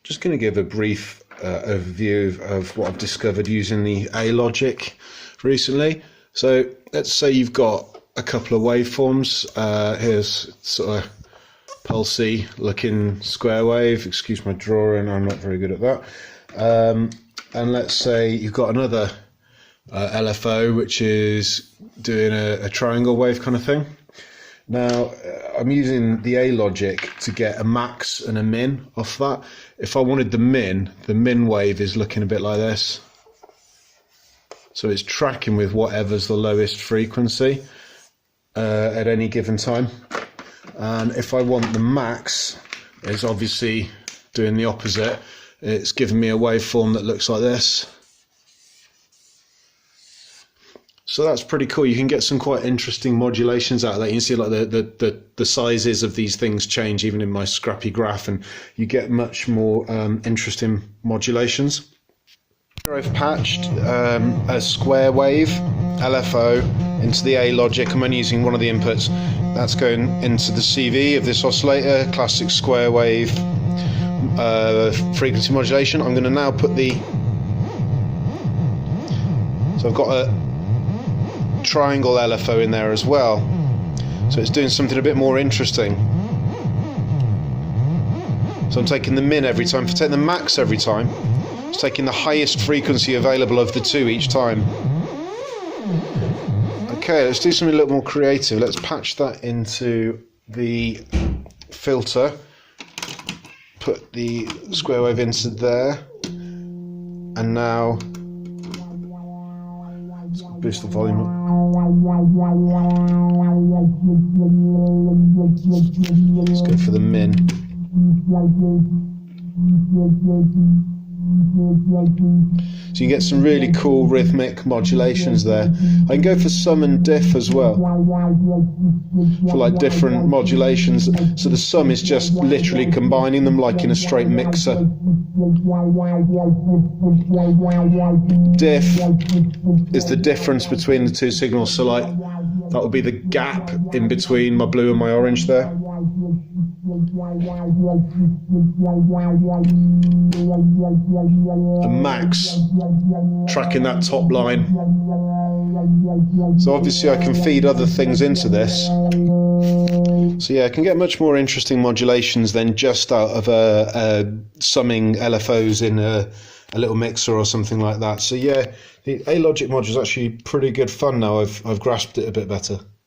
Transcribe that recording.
just going to give a brief overview of what I've discovered using the A-Logic recently. So let's say you've got a couple of waveforms. Here's sort of pulsy looking square wave. Excuse my drawing, I'm not very good at that. And let's say you've got another LFO which is doing a triangle wave kind of thing. Now I'm using the A-Logic to get a max and a min off that. If I wanted the min wave is looking a bit like this. So it's tracking with whatever's the lowest frequency at any given time. And if I want the max, it's obviously doing the opposite. It's giving me a waveform that looks like this. So that's pretty cool. You can get some quite interesting modulations out of that. You can see like the sizes of these things change even in my scrappy graph, and you get much more interesting modulations. Here I've patched a square wave LFO into the A-Logic. I'm only using one of the inputs. That's going into the CV of this oscillator, classic square wave frequency modulation. I'm going to now put so I've got a triangle LFO in there as well, so it's doing something a bit more interesting. So I'm taking the min every time. If I take the max every time, it's taking the highest frequency available of the two each time. Okay, let's do something a little more creative. Let's patch that into the filter, put the square wave into there, and now let's boost the volume up. Let's go for the min. So you get some really cool rhythmic modulations there. I can go for sum and diff as well, for like different modulations. So the sum is just literally combining them like in a straight mixer. Diff is the difference between the two signals. So like that would be the gap in between my blue and my orange there. And max, tracking that top line. So obviously I can feed other things into this. So yeah, I can get much more interesting modulations than just out of summing LFOs in a little mixer or something like that. So yeah, the A-Logic module is actually pretty good fun now. I've grasped it a bit better.